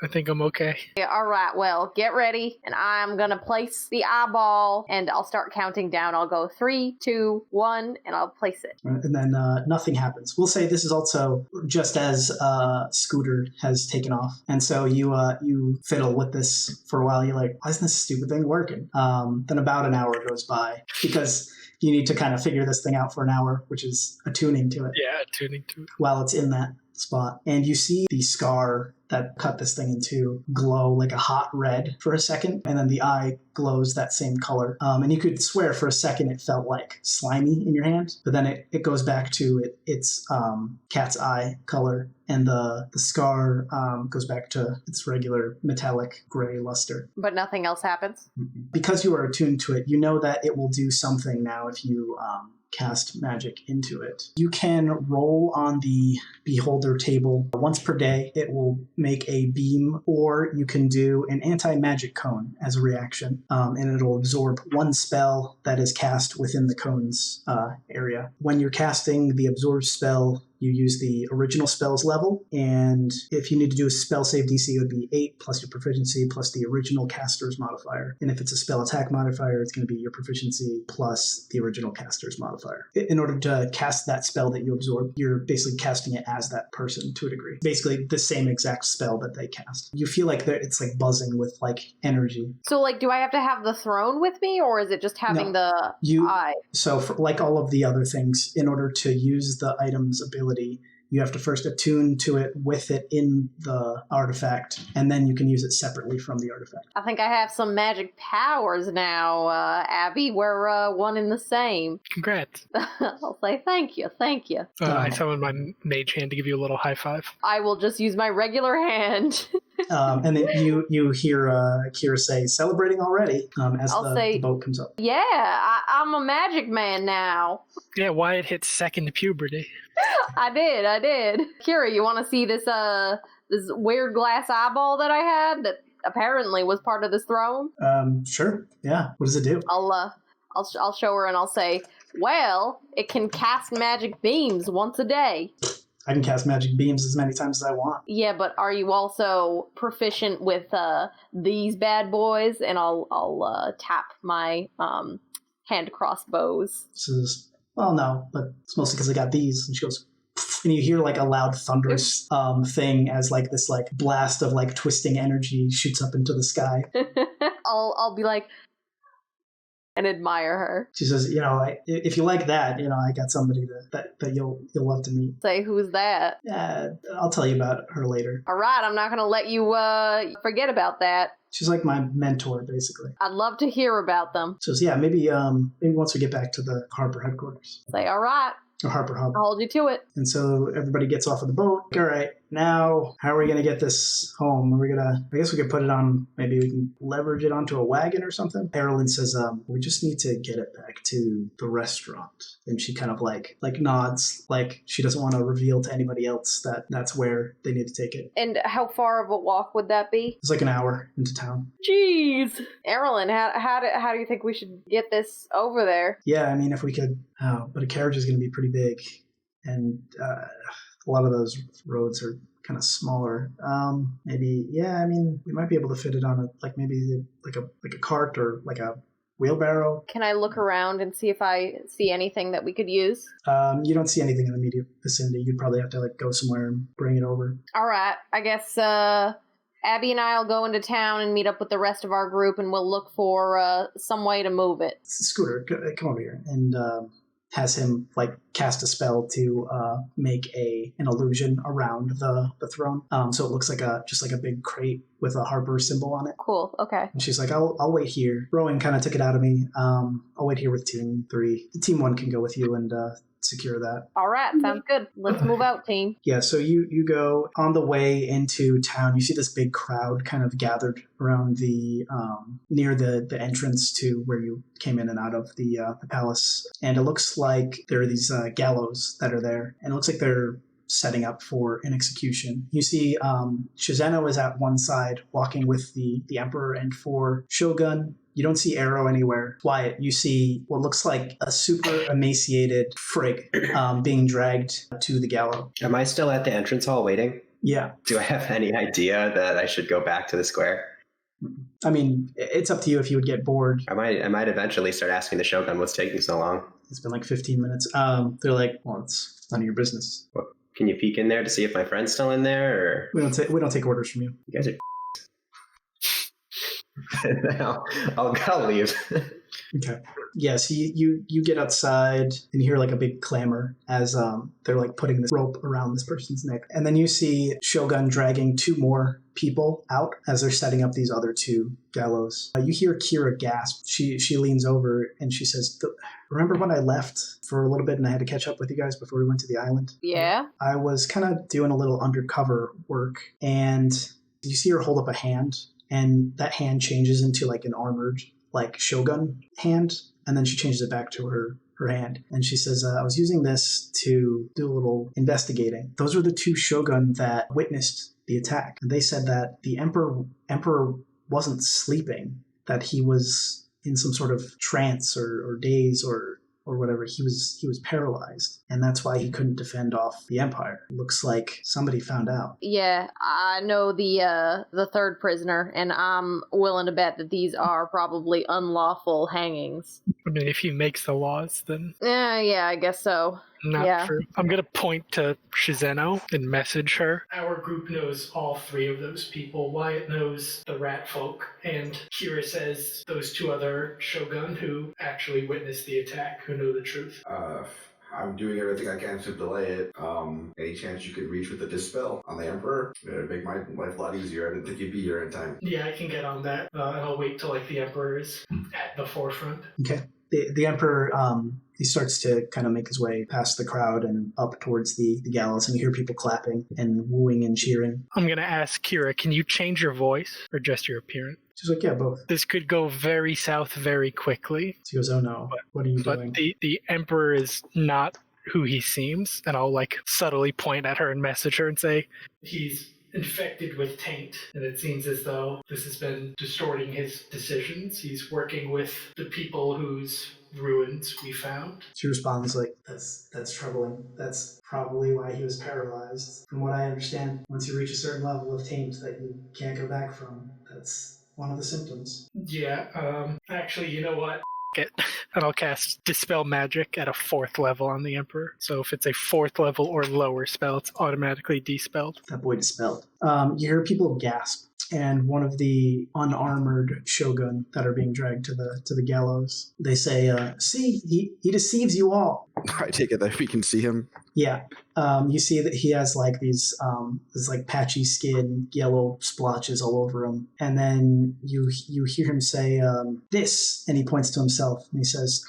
I think I'm okay. Yeah, all right, well, get ready, and I'm going to place the eyeball, and I'll start counting down. I'll go 3, 2, 1, and I'll place it. And then nothing happens. We'll say this is also just as Scooter has taken off. And so you fiddle with this for a while. You're like, why isn't this stupid thing working? Then about an hour goes by because you need to kind of figure this thing out for an hour, which is attuning to it. Yeah, tuning to it. While it's in that spot. And you see the scar that cut this thing in two glow like a hot red for a second, and then the eye glows that same color. And you could swear for a second it felt like slimy in your hand, but then it goes back to its cat's eye color, and the scar goes back to its regular metallic gray luster. But nothing else happens? Because you are attuned to it, you know that it will do something now if you cast magic into it. You can roll on the beholder table once per day. It will make a beam, or you can do an anti-magic cone as a reaction, and it'll absorb one spell that is cast within the cone's area. When you're casting the absorb spell, you use the original spell's level, and if you need to do a spell save DC, it would be 8 plus your proficiency plus the original caster's modifier. And if it's a spell attack modifier, it's going to be your proficiency plus the original caster's modifier. In order to cast that spell that you absorb, you're basically casting it as that person to a degree. Basically the same exact spell that they cast. You feel like it's like buzzing with like energy. So like, do I have to have the throne with me, or is it just having the eye? So for, like all of the other things, in order to use the item's ability, you have to first attune to it with it in the artifact, and then you can use it separately from the artifact. I think I have some magic powers now, Abby. We're one and the same. Congrats. I'll say thank you. I summon my mage hand to give you a little high five. I will just use my regular hand. And then you hear Kira say, celebrating already, as the boat comes up. Yeah, I'm a magic man now. Yeah, Wyatt hit second puberty. I did. Kira, you want to see this weird glass eyeball that I had that apparently was part of this throne? Sure. Yeah. What does it do? I'll show her and I'll say, well, it can cast magic beams once a day. I can cast magic beams as many times as I want. Yeah, but are you also proficient with these bad boys? And I'll tap my hand crossbows. Says, well, no, but it's mostly because I got these. And she goes, and you hear like a loud thunderous thing as like this like blast of like twisting energy shoots up into the sky. I'll be like, and admire her. She says, if you like that, I got somebody that you'll love to meet. Say, who's that? I'll tell you about her later. All right, I'm not going to let you forget about that. She's like my mentor, basically. I'd love to hear about them. She says, yeah, maybe once we get back to the harbor headquarters. Say, all right. Or Harbor Hub. I'll hold you to it. And so everybody gets off of the boat. All right, now how are we going to get this home? I guess we could put it on, maybe we can leverage it onto a wagon or something. Carolyn says, we just need to get it back to the restaurant. And she kind of like nods, like she doesn't want to reveal to anybody else that that's where they need to take it. And how far of a walk would that be? It's like an hour into town. Jeez. Carolyn, how do you think we should get this over there? Yeah, I mean, if we could, but a carriage is going to be pretty big. And a lot of those roads are kind of smaller. Maybe, yeah, I mean, we might be able to fit it on a cart or like a wheelbarrow. Can I look around and see if I see anything that we could use? You don't see anything in the immediate vicinity. You'd probably have to like go somewhere and bring it over. All right, I guess Abby and I'll go into town and meet up with the rest of our group, and we'll look for some way to move it. Scooter, come over here. And has him like cast a spell to make an illusion around the throne. So it looks like just like a big crate with a harbor symbol on it. Cool. Okay. And she's like, I'll wait here. Rowan kind of took it out of me. I'll wait here with team 3. Team 1 can go with you and secure that. All right. Sounds good. Let's move out, team. Yeah. So you go on the way into town. You see this big crowd kind of gathered around the near the entrance to where you came in and out of the palace. And it looks like there are these gallows that are there. And it looks like they're setting up for an execution. You see Shizeno is at one side walking with the Emperor and 4 Shogun. You don't see Arrow anywhere. Quiet. You see what looks like a super emaciated Frigg being dragged to the gallows. Am I still at the entrance hall waiting? Yeah. Do I have any idea that I should go back to the square? I mean, it's up to you if you would get bored. I might eventually start asking the Shogun what's taking so long. It's been like 15 minutes. They're like, well, it's none of your business. What, can you peek in there to see if my friend's still in there? Or We don't take orders from you. you guys are no, I'll leave. Okay. Yes, you get outside and you hear like a big clamor as they're like putting this rope around this person's neck. And then you see Shogun dragging 2 more people out as they're setting up these other 2 gallows. You hear Kira gasp. She leans over and she says, remember when I left for a little bit and I had to catch up with you guys before we went to the island? Yeah. I was kind of doing a little undercover work, and you see her hold up a hand, and that hand changes into like an armored like Shogun hand, and then she changes it back to her hand, and she says, I was using this to do a little investigating. Those were the 2 Shogun that witnessed the attack, and they said that the Emperor wasn't sleeping, that he was in some sort of trance or daze or whatever. He was paralyzed, and that's why he couldn't defend off the Empire. Looks like somebody found out. Yeah, I know the 3rd prisoner, and I'm willing to bet that these are probably unlawful hangings. I mean, if he makes the laws, then Yeah, I guess so. not Yeah. true. I'm going to point to Shizeno and message her. Our group knows all 3 of those people. Wyatt knows the rat folk, and Kira says those 2 other Shogun who actually witnessed the attack, who know the truth. I'm doing everything I can to delay it. Any chance you could reach with a dispel on the Emperor? It'd make my life a lot easier. I didn't think you'd be here in time. Yeah, I can get on that, and I'll wait till the Emperor is at the forefront. Okay. The Emperor, he starts to kind of make his way past the crowd and up towards the gallows, and you hear people clapping and wooing and cheering. I'm going to ask Kira, can you change your voice or just your appearance? She's like, yeah, both. This could go very south very quickly. She goes, oh no, what are you But doing? the Emperor is not who he seems, and I'll subtly point at her and message her and say, he's infected with taint, and it seems as though this has been distorting his decisions. He's working with the people whose ruins we found. She responds like, that's troubling. That's probably why he was paralyzed. From what I understand, once you reach a certain level of taint that you can't go back from, that's one of the symptoms. Yeah, actually, you know what? It. And I'll cast Dispel Magic at a 4th level on the Emperor. So if it's a 4th level or lower spell, it's automatically dispelled. That boy dispelled. You hear people gasp, and one of the unarmored Shogun that are being dragged to the gallows, they say, see, he deceives you all. I take it that we can see him. Yeah. You see that he has like these this like patchy skin, yellow splotches all over him. And then you hear him say, this, and he points to himself and he says,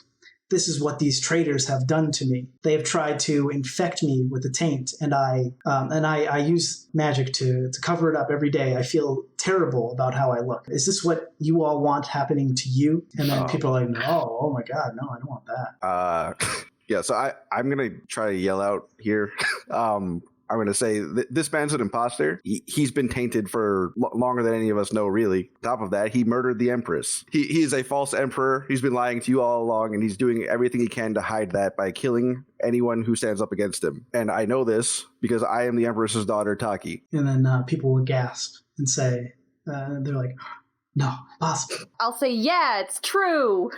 this is what these traitors have done to me. They have tried to infect me with the taint, and I use magic to cover it up every day. I feel terrible about how I look. Is this what you all want happening to you? And then people are like, no, oh my God, no, I don't want that. Yeah, so I'm going to try to yell out here. I'm going to say this man's an imposter. He's been tainted for longer than any of us know, really. Top of that, he murdered the Empress. He is a false emperor. He's been lying to you all along, and he's doing everything he can to hide that by killing anyone who stands up against him. And I know this because I am the Empress's daughter, Taki. And then people will gasp and say, they're like, no, possible. I'll say, yeah, it's true.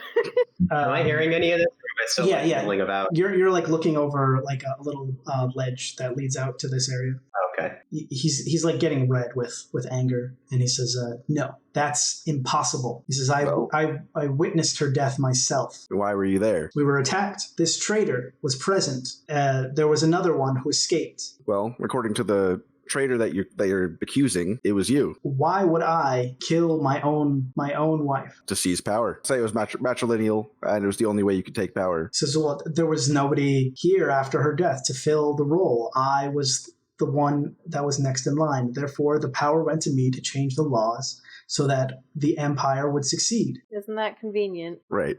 Am I hearing any of this? Or am I still mumbling about? You're like looking over like a little ledge that leads out to this area. Okay. He's like getting red with anger, and he says, no, that's impossible. He says, I witnessed her death myself. Why were you there? We were attacked. This traitor was present. There was another one who escaped. Well, according to the traitor that you're accusing, it was you. Why would I kill my own wife? To seize power. Say it was matrilineal, and it was the only way you could take power. Says, well, there was nobody here after her death to fill the role. I was the one that was next in line. Therefore, the power went to me to change the laws so that the empire would succeed. Isn't that convenient? Right.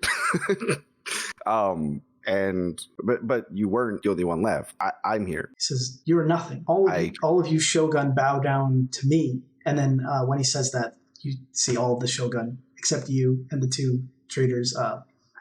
but you weren't the only one left. I'm here. He says, "You are nothing. All of you Shogun bow down to me." And then when he says that, you see all of the Shogun except you and the two traders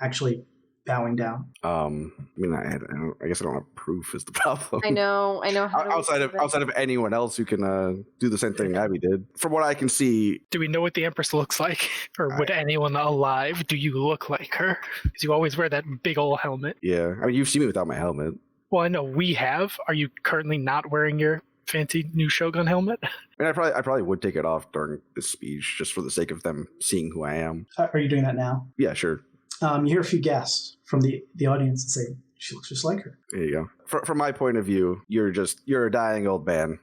actually bowing down. I mean, I guess I don't have proof is the problem. I know. outside of anyone else who can do the same thing Abby did. From what I can see, Do we know what the Empress looks like? Or would anyone alive, do you look like her? Because you always wear that big old helmet. yeah. I mean, you've seen me without my helmet. Well, I know we have. Are you currently not wearing your fancy new Shogun helmet? I mean, I probably would take it off during this speech just for the sake of them seeing who I am. Are you doing that now? Yeah, sure. You hear a few gasps from the audience and say, "She looks just like her." There you go. From my point of view, you're a dying old man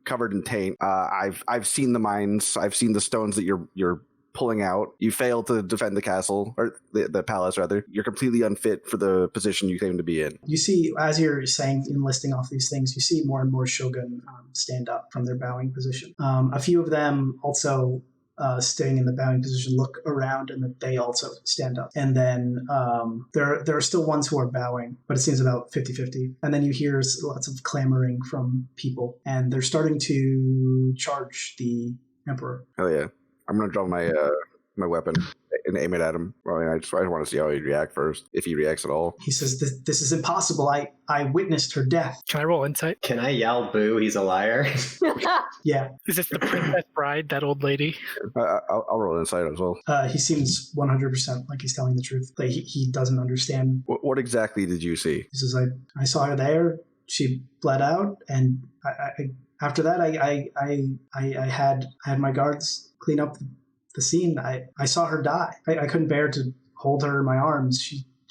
covered in taint. I've seen the mines. I've seen the stones that you're pulling out. You failed to defend the castle, or the palace rather. You're completely unfit for the position you claim to be in. You see, as you're saying and listing off these things, you see more and more Shogun stand up from their bowing position. A few of them also staying in the bowing position look around, and that they also stand up. And then there are still ones who are bowing, but it seems about 50-50. And then you hear lots of clamoring from people, and they're starting to charge the emperor. Hell yeah. I'm going to draw my weapon and aim it at him. I mean, I just want to see how he'd react first, if he reacts at all. He says, this is impossible. I witnessed her death. Can I roll insight? Can I yell boo, he's a liar? Yeah. Is this the Princess Bride, that old lady? I'll roll insight as well. He seems 100% like he's telling the truth. Like he doesn't understand. What exactly did you see? He says, I saw her there. She bled out, and after that, I had my guards clean up the scene. I saw her die. I couldn't bear to hold her in my arms.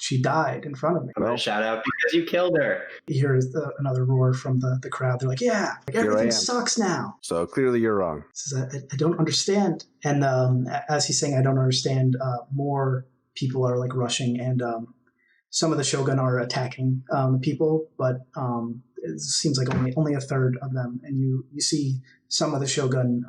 She died in front of me. I'm going to shout out because you killed her. You hear another roar from the crowd. They're like, yeah, everything sucks now. So clearly you're wrong. He says, I don't understand. And as he's saying, I don't understand, more people are like rushing, and some of the Shogun are attacking the people, but it seems like only a third of them. And you see some of the Shogun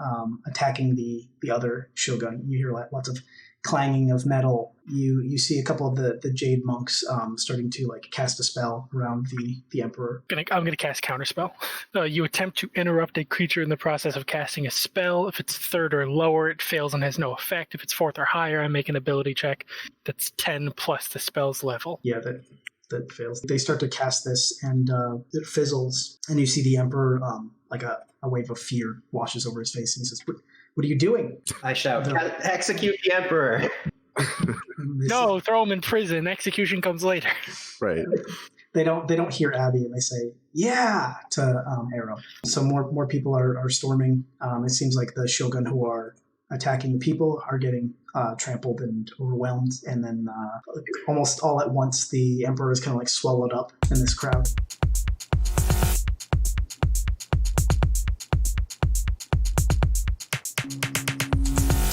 attacking the other Shogun. You hear lots of clanging of metal. You see a couple of the Jade monks starting to like cast a spell around the Emperor. I'm going to cast Counterspell. You attempt to interrupt a creature in the process of casting a spell. If it's third or lower, it fails and has no effect. If it's fourth or higher, I make an ability check. That's 10 plus the spell's level. Yeah, that fails. They start to cast this, and it fizzles, and you see the Emperor, like a wave of fear washes over his face, and he says, What are you doing? I shout, execute the Emperor. No, throw him in prison. Execution comes later. Right. They don't hear Abby, and they say, yeah, to Arrow. So more people are storming. It seems like the Shogun who are attacking the people are getting trampled and overwhelmed, and then almost all at once the Emperor is kind of like swallowed up in this crowd.